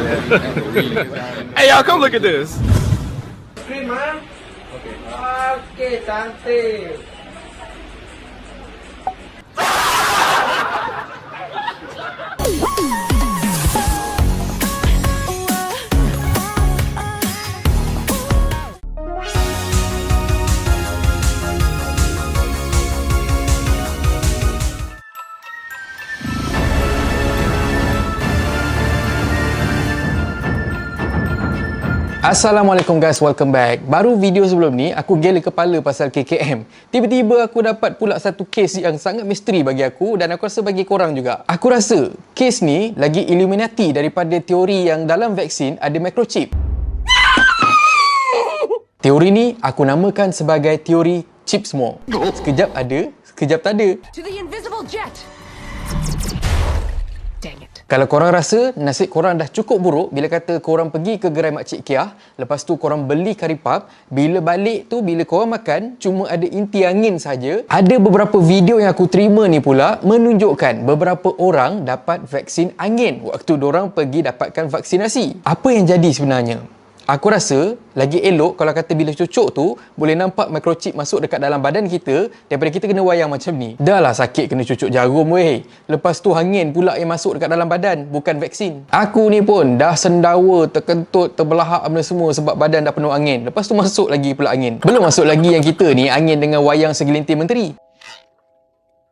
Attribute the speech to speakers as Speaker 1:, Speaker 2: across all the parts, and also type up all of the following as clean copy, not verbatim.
Speaker 1: Hey y'all, come look at this.
Speaker 2: Krim, ha? Okay, cantik.
Speaker 3: Assalamualaikum guys, welcome back. Baru video sebelum ni aku gila kepala pasal KKM. Tiba-tiba aku dapat pula satu kes yang sangat misteri bagi aku dan aku rasa bagi korang juga. Aku rasa kes ni lagi Illuminati daripada teori yang dalam vaksin ada microchip. Teori ni aku namakan sebagai teori chip semua. Sekejap ada, sekejap tak ada.
Speaker 4: To the invisible jet. Dang it.
Speaker 3: Kalau korang rasa nasib korang dah cukup buruk bila kata korang pergi ke gerai Makcik Kiah, lepas tu korang beli kari pap, bila balik tu bila korang makan cuma ada inti angin saja. Ada beberapa video yang aku terima ni pula menunjukkan beberapa orang dapat vaksin angin waktu dorang pergi dapatkan vaksinasi. Apa yang jadi sebenarnya? Aku rasa lagi elok kalau kata bila cucuk tu boleh nampak microchip masuk dekat dalam badan kita daripada kita kena wayang macam ni. Dah lah sakit kena cucuk jarum weh. Lepas tu angin pula yang masuk dekat dalam badan, bukan vaksin. Aku ni pun dah sendawa, terkentut, terbelahak benda semua sebab badan dah penuh angin. Lepas tu masuk lagi pula angin. Belum masuk lagi yang kita ni angin dengan wayang segelintir menteri.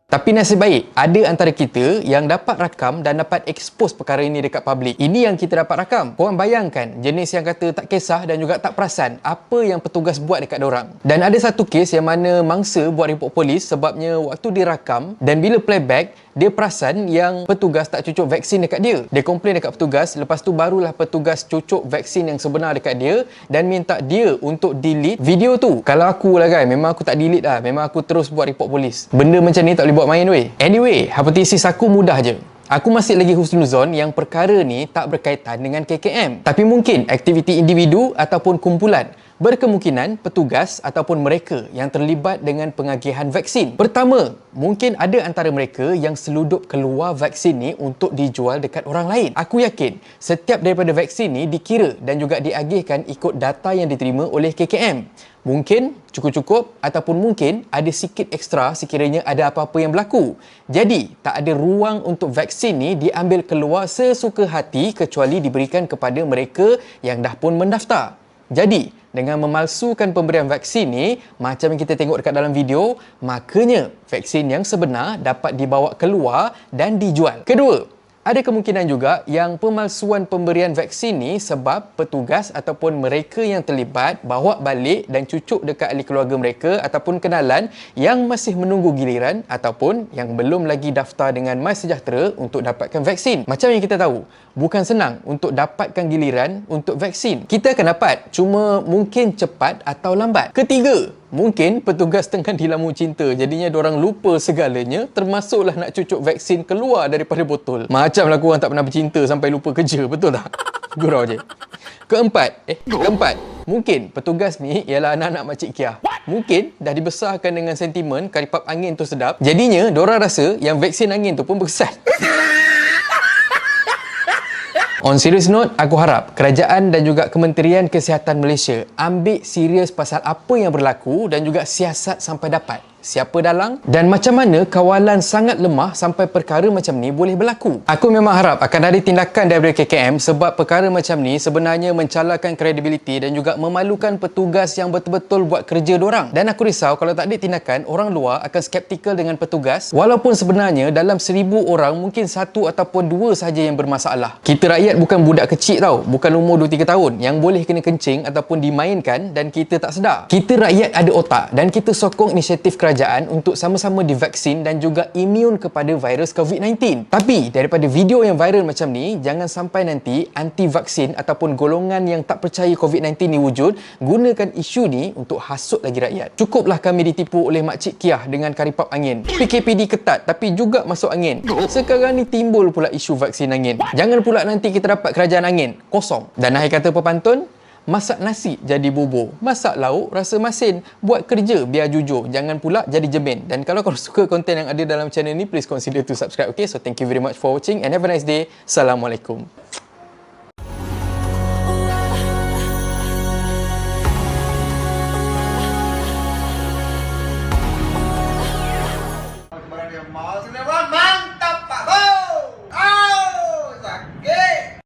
Speaker 3: Tapi nasib baik, ada antara kita yang dapat rakam dan dapat expose perkara ini dekat publik. Ini yang kita dapat rakam. Korang bayangkan jenis yang kata tak kisah dan juga tak perasan apa yang petugas buat dekat dorang. Dan ada satu kes yang mana mangsa buat report polis sebabnya waktu dia rakam dan bila playback, dia perasan yang petugas tak cucuk vaksin dekat dia. Dia komplain dekat petugas, lepas tu barulah petugas cucuk vaksin yang sebenar dekat dia dan minta dia untuk delete video tu. Kalau aku lah kan, memang aku tak delete lah. Memang aku terus buat report polis. Benda macam ni tak boleh buat main weh. Anyway, hipotesis aku mudah je. Aku masih lagi husnuzon yang perkara ni tak berkaitan dengan KKM. Tapi mungkin aktiviti individu ataupun kumpulan. Berkemungkinan petugas ataupun mereka yang terlibat dengan pengagihan vaksin. Pertama, mungkin ada antara mereka yang seludup keluar vaksin ni untuk dijual dekat orang lain. Aku yakin setiap daripada vaksin ni dikira dan juga diagihkan ikut data yang diterima oleh KKM. Mungkin cukup-cukup ataupun mungkin ada sikit ekstra sekiranya ada apa-apa yang berlaku. Jadi, tak ada ruang untuk vaksin ni diambil keluar sesuka hati kecuali diberikan kepada mereka yang dah pun mendaftar. Jadi, dengan memalsukan pemberian vaksin ni, macam yang kita tengok dekat dalam video, makanya vaksin yang sebenar dapat dibawa keluar dan dijual. Kedua, ada kemungkinan juga yang pemalsuan pemberian vaksin ni sebab petugas ataupun mereka yang terlibat bawa balik dan cucuk dekat ahli keluarga mereka ataupun kenalan yang masih menunggu giliran ataupun yang belum lagi daftar dengan MySejahtera untuk dapatkan vaksin. Macam yang kita tahu, bukan senang untuk dapatkan giliran untuk vaksin. Kita akan dapat, cuma mungkin cepat atau lambat. Ketiga, mungkin petugas tengah dilamu cinta, jadinya diorang lupa segalanya termasuklah nak cucuk vaksin keluar daripada botol. Macamlah korang tak pernah bercinta sampai lupa kerja, betul tak? Gurau je. Keempat, mungkin petugas ni ialah anak-anak Makcik Kiah. Mungkin dah dibesarkan dengan sentimen karipap angin tu sedap, jadinya diorang rasa yang vaksin angin tu pun berkesan. On serious note, aku harap kerajaan dan juga Kementerian Kesihatan Malaysia ambil serius pasal apa yang berlaku dan juga siasat sampai dapat siapa dalang dan macam mana kawalan sangat lemah sampai perkara macam ni boleh berlaku. Aku memang harap akan ada tindakan daripada KKM sebab perkara macam ni sebenarnya mencalakan kredibiliti dan juga memalukan petugas yang betul-betul buat kerja dorang. Dan aku risau kalau tak ada tindakan, orang luar akan skeptikal dengan petugas walaupun sebenarnya dalam 1000 orang mungkin 1 ataupun 2 saja yang bermasalah. Kita rakyat bukan budak kecil tau, bukan umur 2-3 tahun yang boleh kena kencing ataupun dimainkan dan kita tak sedar. Kita rakyat ada otak dan kita sokong inisiatif kerajaan untuk sama-sama divaksin dan juga imun kepada virus COVID-19. Tapi daripada video yang viral macam ni, jangan sampai nanti anti-vaksin ataupun golongan yang tak percaya COVID-19 ni wujud gunakan isu ni untuk hasut lagi rakyat. Cukuplah kami ditipu oleh Makcik Kiah dengan karipap angin. PKPD ketat tapi juga masuk angin. Sekarang ni timbul pula isu vaksin angin. Jangan pula nanti kita dapat kerajaan angin kosong. Dan akhir kata pepantun, masak nasi jadi bubur, masak lauk rasa masin, buat kerja biar jujur, jangan pula jadi jemin. Dan kalau korang suka konten yang ada dalam channel ni, please consider to subscribe. Okay, so thank you very much for watching and have a nice day. Assalamualaikum.